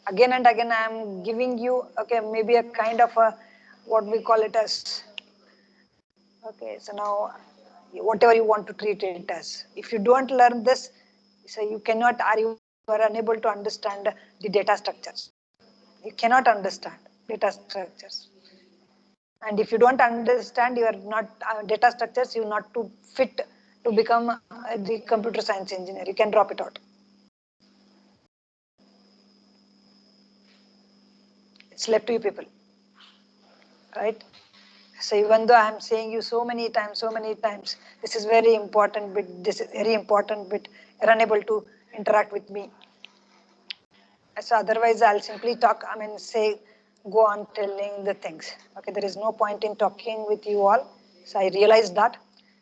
Again and again, I am giving you, okay, maybe a kind of a, what we call it as, okay, so now, whatever you want to treat it as. If you don't learn this, so you cannot, or you are unable to understand the data structures. You cannot understand data structures. And if you don't understand your not data structures, you not to fit to become the computer science engineer. You can drop it out. It's left to you people, right? So even though I'm saying you so many times, this is very important bit, you're unable to interact with me. So otherwise I'll simply talk, say, go on telling the things. Okay, there is no point in talking with you all. So I realized that.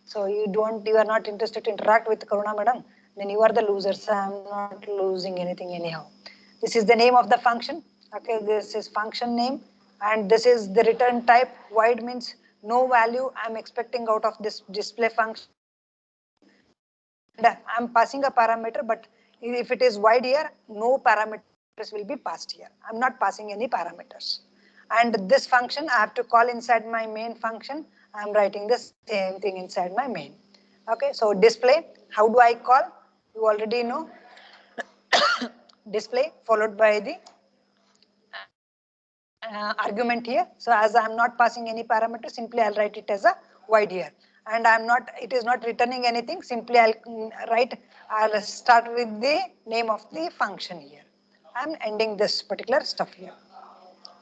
So you are not interested to interact with Karuna madam, then you are the loser. So I'm not losing anything anyhow. This is the name of the function. Okay, this is function name, and this is the return type. Void means no value I'm expecting out of this display function. And I'm passing a parameter, but if it is void here, no parameters will be passed here. I'm not passing any parameters. And this function I have to call inside my main function. I'm writing the same thing inside my main. Okay, so display, how do I call? You already know. Display followed by the argument here. So as I am not passing any parameter, simply I'll write it as a void here. And it is not returning anything. Simply I'll start with the name of the function here. I'm ending this particular stuff here.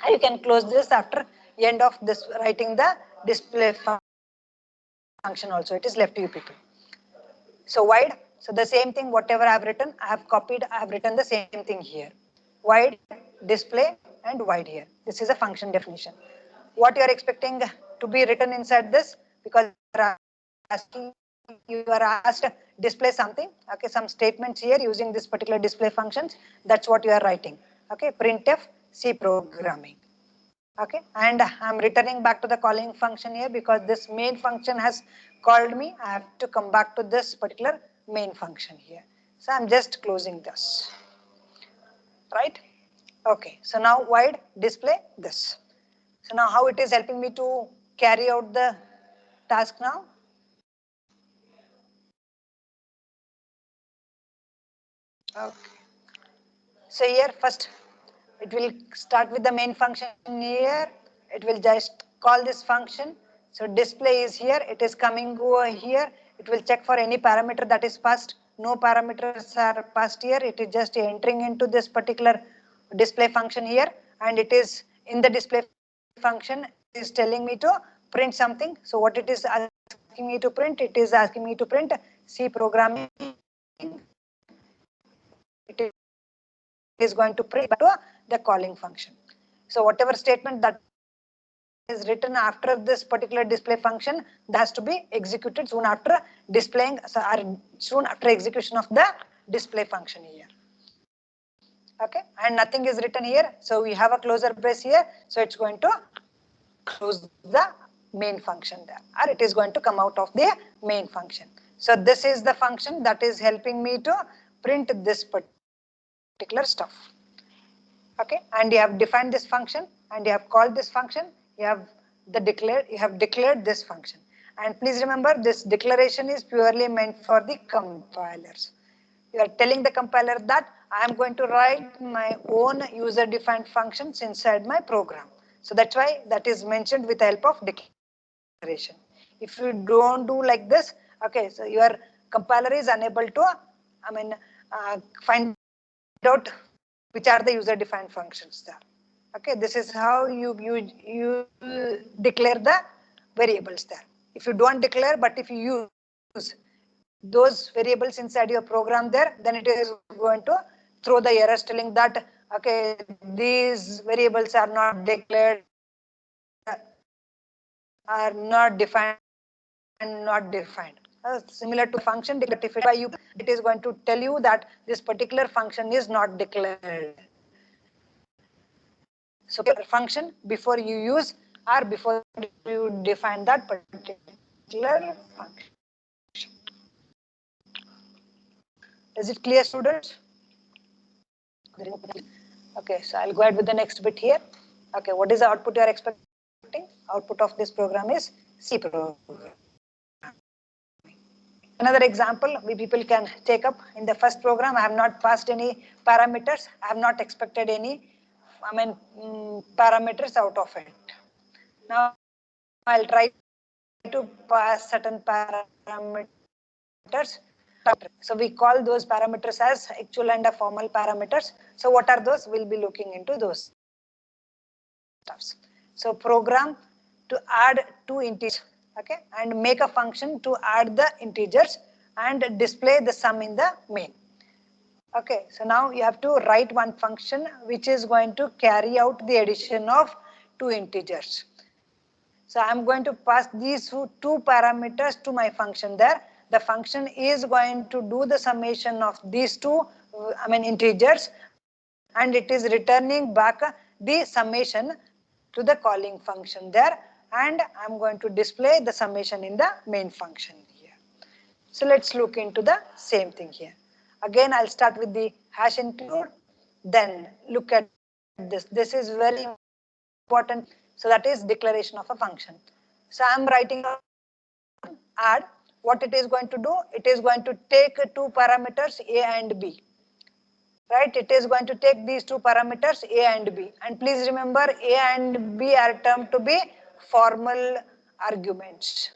And you can close this after end of this writing the display function also. It is left to you people. So void, so the same thing, whatever I have written, I have copied, I have written the same thing here. Void, display, and void here. This is a function definition. What you are expecting to be written inside this, because you are asked display something, okay, some statements here using this particular display functions. That's what you are writing. Okay, printf C programming. Okay, and I'm returning back to the calling function here because this main function has called me. I have to come back to this particular main function here. So I'm just closing this, right? Okay, so now void display this. So now how it is helping me to carry out the task now? Okay. So here first it will start with the main function here. It will just call this function. So display is here. It is coming over here. It will check for any parameter that is passed. No parameters are passed here. It is just entering into this particular display function here. And it is in the display function is telling me to print something. So what it is asking me to print? It is asking me to print C programming. It is going to print to the calling function. So whatever statement that is written after this particular display function, that has to be executed soon after displaying, or soon after execution of the display function here. Okay, and nothing is written here, so we have a closure brace here, so it's going to close the main function there, or it is going to come out of the main function. So this is the function that is helping me to print this particular stuff. Okay, and you have defined this function and you have called this function, you have declared this function. And please remember, this declaration is purely meant for the compilers. You are telling the compiler that I am going to write my own user defined functions inside my program. So that's why that is mentioned with the help of declaration. If you don't do like this, okay, so your compiler is unable to find out which are the user defined functions there. Okay, this is how you declare the variables there. If you don't declare, but if you use those variables inside your program there, then it is going to throw the errors telling that, okay, these variables are not declared, are not defined, similar to function declared by you, it is going to tell you that this particular function is not declared. So function before you use or before you define that particular function. Is it clear, students? Okay, so I'll go ahead with the next bit here. Okay, what is the output you are expecting? Output of this program is C program. Another example we people can take up. In the first program, I have not passed any parameters. I have not expected any parameters out of it. Now I'll try to pass certain parameters. So we call those parameters as actual and formal parameters. So what are those? We'll be looking into those stuffs. So program to add two integers, okay, and make a function to add the integers and display the sum in the main. Okay, so now you have to write one function which is going to carry out the addition of two integers. So I am going to pass these two parameters to my function there. The function is going to do the summation of these two, integers, and it is returning back the summation to the calling function there, and I'm going to display the summation in the main function here. So let's look into the same thing here. Again, I'll start with the hash include, then look at this. This is very important. So that is declaration of a function. So I'm writing a function add. What it is going to do? It is going to take two parameters a and b. Right? It is going to take these two parameters a and b. And please remember a and b are termed to be formal arguments.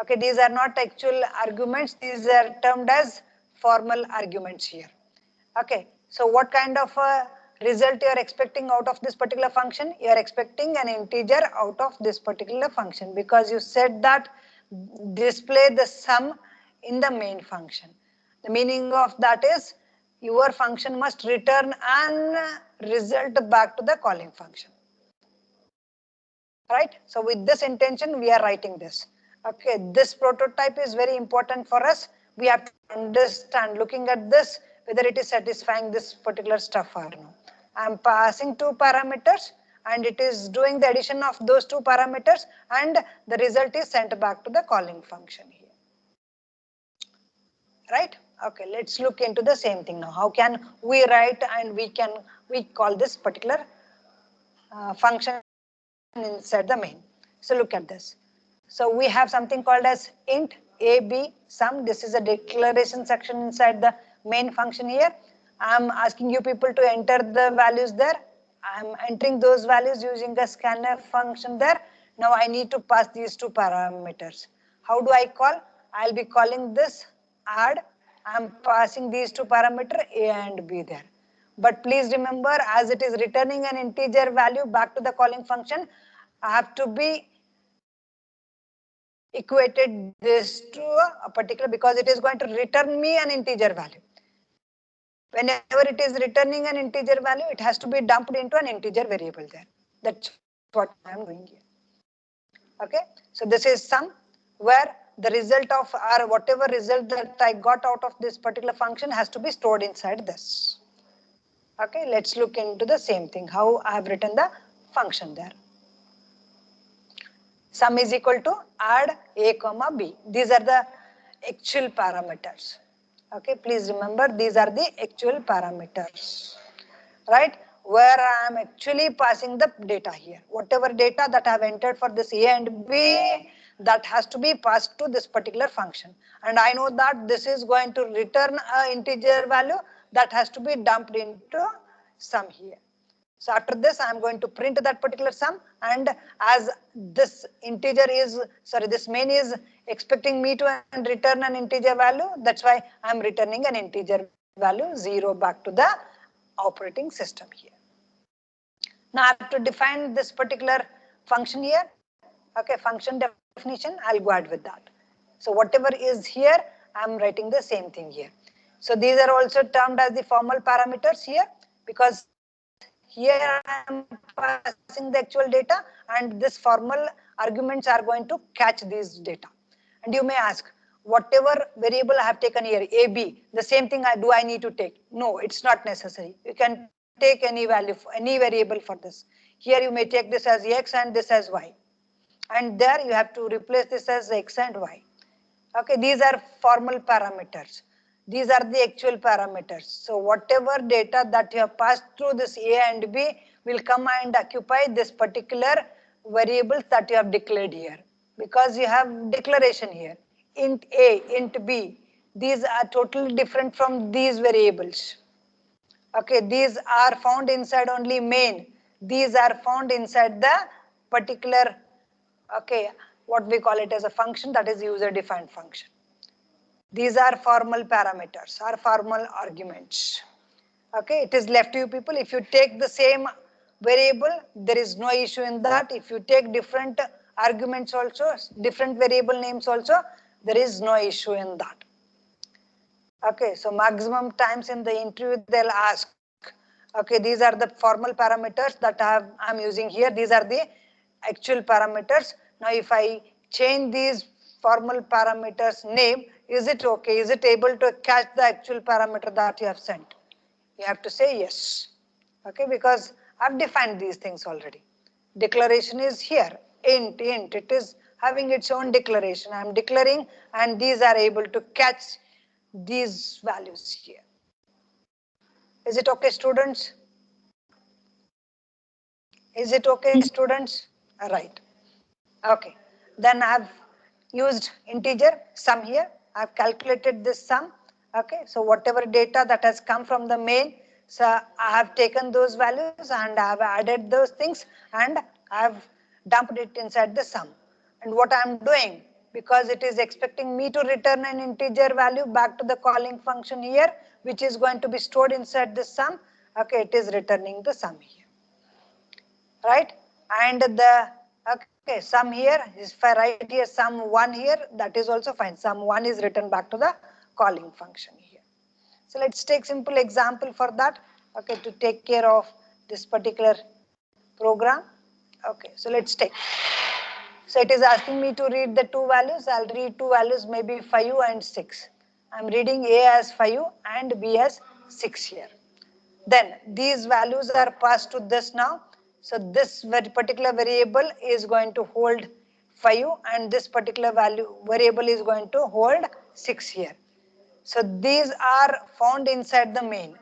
Okay, these are not actual arguments. These are termed as formal arguments here. Okay, so what kind of a result you are expecting out of this particular function? You are expecting an integer out of this particular function because you said that display the sum in the main function. The meaning of that is your function must return an result back to the calling function. Right? So with this intention, we are writing this. Okay, this prototype is very important for us. We have to understand, looking at this, whether it is satisfying this particular stuff or no. I'm passing two parameters and it is doing the addition of those two parameters and the result is sent back to the calling function here. Right? Okay, let's look into the same thing now. How can we write and we call this particular function inside the main. So look at this. So we have something called as int ab sum. This is a declaration section inside the main function here. I'm asking you people to enter the values there. I'm entering those values using the scanf function there. Now I need to pass these two parameters. How do I call? I'll be calling this add. I'm passing these two parameters a and b there. But please remember, as it is returning an integer value back to the calling function, I have to be equated this to a particular, because it is going to return me an integer value. Whenever it is returning an integer value, it has to be dumped into an integer variable there. That's what I am doing here. Okay, so this is sum where the result of or whatever result that I got out of this particular function has to be stored inside this. Okay, let's look into the same thing, how I have written the function there. Sum is equal to add a comma b. These are the actual parameters. Okay, please remember these are the actual parameters. Right, where I am actually passing the data here. Whatever data that I have entered for this a and b, that has to be passed to this particular function. And I know that this is going to return an integer value that has to be dumped into sum here. So after this, I am going to print that particular sum, and as this integer is, this main is expecting me to return an integer value, that's why I am returning an integer value 0 back to the operating system here. Now I have to define this particular function here. Okay, function definition, I'll go ahead with that. So whatever is here, I'm writing the same thing here. So these are also termed as the formal parameters here, because here I am passing the actual data and this formal arguments are going to catch these data. And you may ask, whatever variable I have taken here, AB, the same thing do I need to take? No, it's not necessary. You can take any value, any variable for this. Here you may take this as X and this as Y. And there you have to replace this as X and Y. Okay, these are formal parameters. These are the actual parameters. So whatever data that you have passed through this A and B will come and occupy this particular variables that you have declared here. Because you have declaration here. Int A, int B. These are totally different from these variables. Okay, these are found inside only main. These are found inside the particular, okay, what we call it as a function, that is user defined function. These are formal parameters or formal arguments. Okay, it is left to you people. If you take the same variable, there is no issue in that. If you take different arguments also, different variable names also, there is no issue in that. Okay, so maximum times in the interview they'll ask, okay, these are the formal parameters that I'm using here. These are the actual parameters. Now, if I change these formal parameters name, is it okay? Is it able to catch the actual parameter that you have sent? You have to say yes. Okay, because I've defined these things already. Declaration is here, int, it is having its own declaration. I'm declaring and these are able to catch these values here. Is it okay, students? Is it okay, students? Right. Okay. Then I've used integer sum here. I've calculated this sum. Okay. So whatever data that has come from the main, so I have taken those values and I have added those things and I've dumped it inside the sum. And what I'm doing, because it is expecting me to return an integer value back to the calling function here, which is going to be stored inside the sum. Okay, it is returning the sum here. Right? And the, okay, sum here, if I write here sum 1 here, that is also fine. Sum 1 is written back to the calling function here. So let's take simple example for that, okay, to take care of this particular program. Okay, so let's take. So it is asking me to read the two values. I'll read two values, maybe 5 and 6. I'm reading A as 5 and B as 6 here. Then these values are passed to this now. So this very particular variable is going to hold 5 and this particular variable is going to hold 6 here. So these are found inside the main.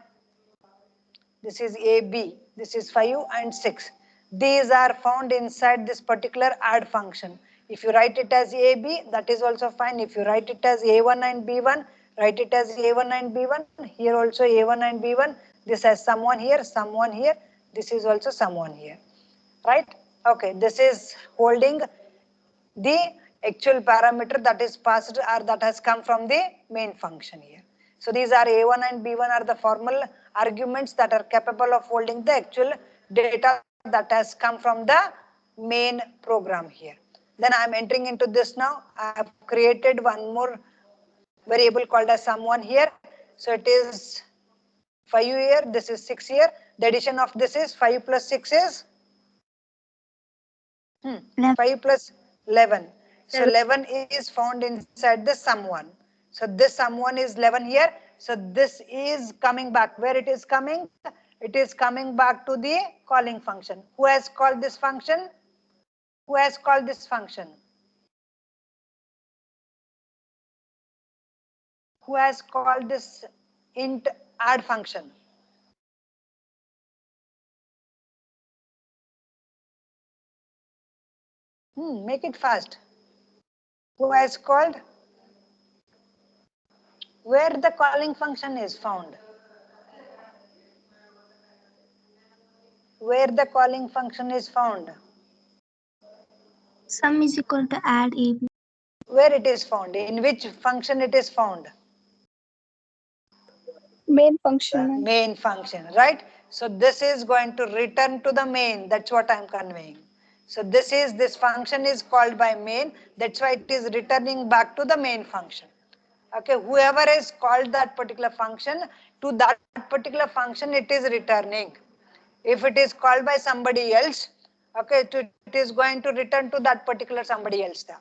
This is A, B. This is 5 and 6. These are found inside this particular add function. If you write it as A, B, that is also fine. If you write it as A1 and B1, write it as A1 and B1. Here also A1 and B1. This has someone here, someone here. This is also someone here. Right? Okay, this is holding the actual parameter that is passed or that has come from the main function here. So these are A1 and B1 are the formal arguments that are capable of holding the actual data that has come from the main program here. Then I am entering into this now. I have created one more variable called as sum1 here. So it is 5 here, this is 6 here. The addition of this is 5 plus 6 is 5 plus 11. So 11 is found inside the sum1. So this sum1 is 11 here. So this is coming back. Where it is coming? It is coming back to the calling function. Who has called this function? Who has called this function? Who has called this int add function? Make it fast. Who has called? Where the calling function is found? Where the calling function is found? Sum is equal to add AB. Where it is found? In which function it is found? Main function. Main function, right? So this is going to return to the main. That's what I'm conveying. So this function is called by main. That's why it is returning back to the main function. Okay, whoever has called that particular function, to that particular function it is returning. If it is called by somebody else, okay, it is going to return to that particular somebody else there.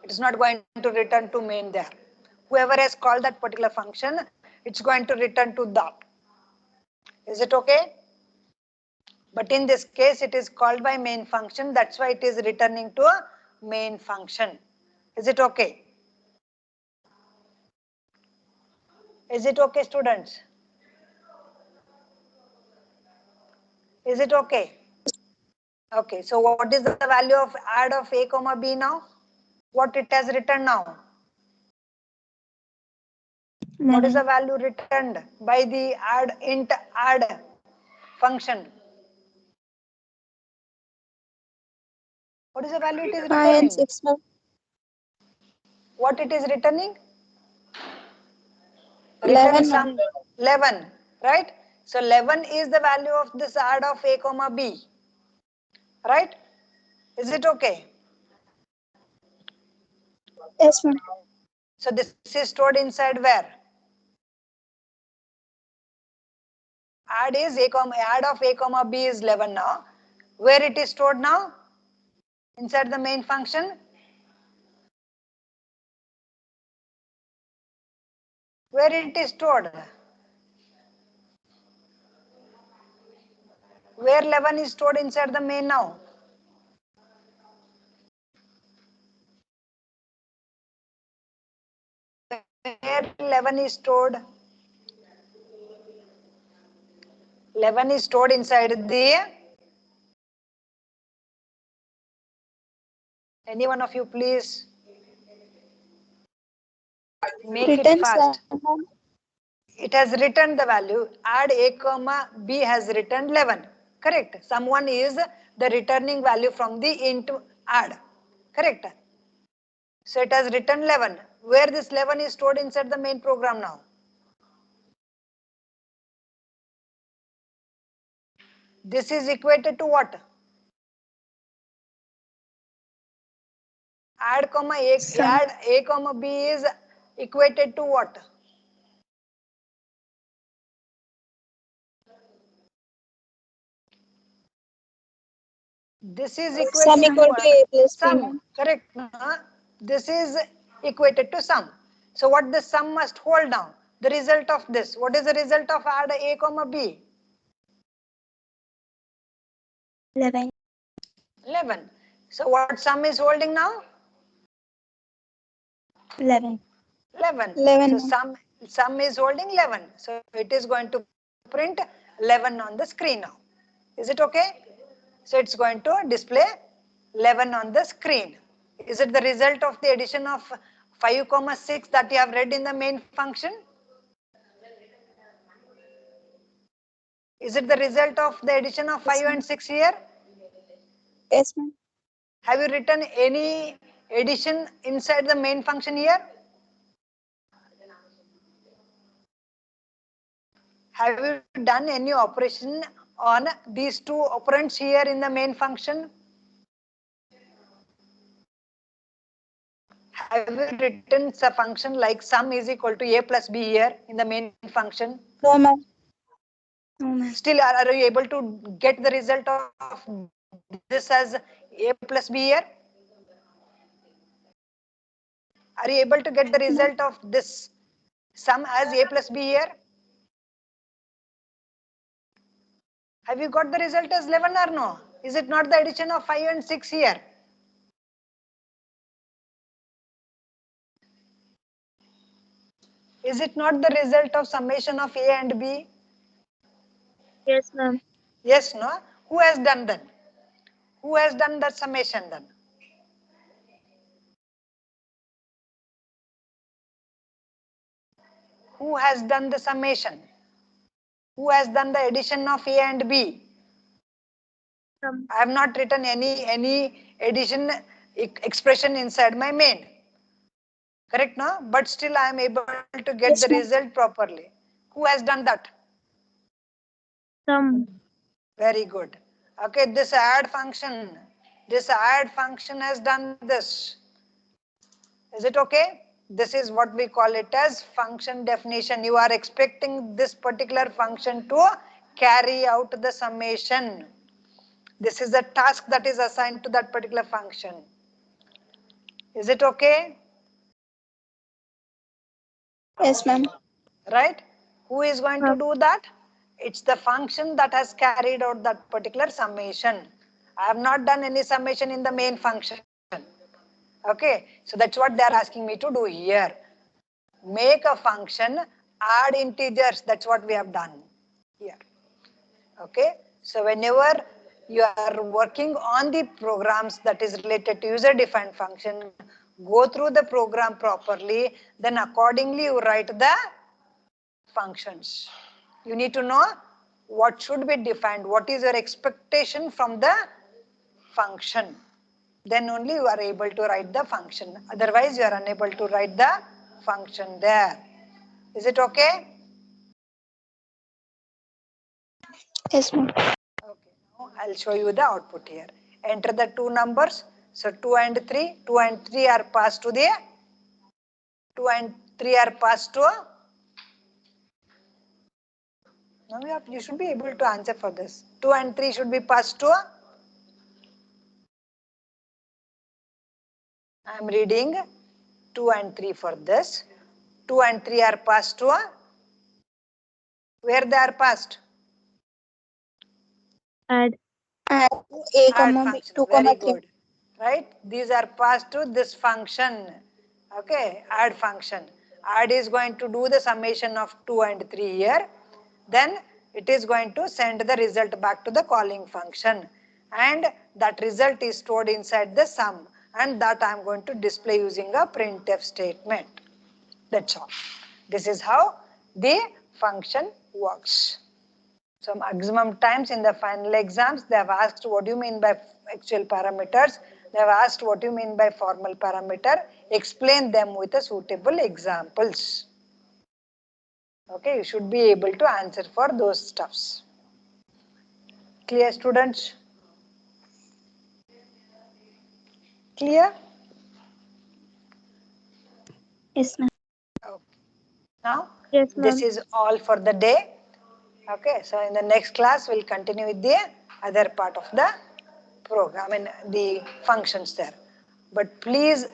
It is not going to return to main there. Whoever has called that particular function, it's going to return to that. Is it okay? But in this case, it is called by main function. That's why it is returning to a main function. Is it okay? Is it okay, students? Is it okay? Okay, so what is the value of add of a comma b now? What it has written now? What is the value returned by the int add function? What is the value it is 5 and returning? 6. What it is returning? 11. Return sum 11, right? So 11 is the value of this add of a comma b, right? Is it okay? Yes, ma'am. So this is stored inside where? Add of a comma b is 11 now. Where it is stored now? Inside the main function. Where it is stored? Where 11 is stored inside the main now? Where 11 is stored? 11 is stored inside the. Any one of you, please make it Written fast. 7. It has returned the value. Add a comma b has returned 11. Correct. Someone is the returning value from the int add. Correct. So it has returned 11. Where this 11 is stored inside the main program now? This is equated to what? Add Sum. a comma b is equated to what? This is Sum equated to equal to what? A plus B, Sum. ma'am. Correct. This is equated to sum. So what the sum must hold now? The result of this. What is the result of add a comma b? 11. 11. So what sum is holding now? 11. 11. 11, So ma'am. sum is holding 11. So it is going to print 11 on the screen now. Is it okay? So it's going to display 11 on the screen. Is it the result of the addition of 5, 6 that you have read in the main function? Is it the result of the addition of 5 Yes, ma'am. and 6 here? Yes, ma'am. Have you written any addition inside the main function here? Have you done any operation on these two operands here in the main function? Have you written a function like sum is equal to a plus b here in the main function? No, ma'am. No, ma'am. Still, are you able to get the result of this as a plus b here? Are you able to get the result of this sum as a plus b here? Have you got the result as 11 or no? Is it not the addition of 5 and 6 here? Is it not the result of summation of a and b? Yes, ma'am. Yes, no? Who has done that? Who has done that summation then? Who has done the summation? Who has done the addition of a and b? Sum. I have not written any addition expression inside my main. Correct, no? But still I am able to get the Yes, ma'am. result properly. Who has done that? Sum. Very good. Okay, this add function has done this. Is it okay? This is what we call it as function definition. You are expecting this particular function to carry out the summation. This is a task that is assigned to that particular function. Is it okay? Yes, ma'am. Right? Who is going to do that? It's the function that has carried out that particular summation. I have not done any summation in the main function. Okay, so that's what they are asking me to do here. Make a function, add integers. That's what we have done here. Okay, so whenever you are working on the programs that is related to user defined function, go through the program properly, then accordingly you write the functions. You need to know what should be defined, what is your expectation from the function. Then only you are able to write the function. Otherwise, you are unable to write the function there. Is it okay? Yes, ma'am. Okay, now I'll show you the output here. Enter the two numbers. So 2 and 3 are passed to the 2 and 3 are passed to a. Now you should be able to answer for this. 2 and 3 should be passed to a. I am reading 2 and 3 for this. 2 and 3 are passed to a. Where they are passed? Add. Add A, Add comma B, function. 2, Very 3. good. Right? These are passed to this function. Okay, add function. Add is going to do the summation of 2 and 3 here. Then it is going to send the result back to the calling function. And that result is stored inside the sum. And that I am going to display using a printf statement. That's all. This is how the function works. So maximum times in the final exams, they have asked what do you mean by actual parameters. They have asked what do you mean by formal parameter. Explain them with a suitable examples. Okay, you should be able to answer for those stuffs. Clear, students? Clear? Yes, ma'am. Okay. Now, Yes, this ma'am. is all for the day. Okay, so in the next class, we'll continue with the other part of the program, I mean the functions there. But please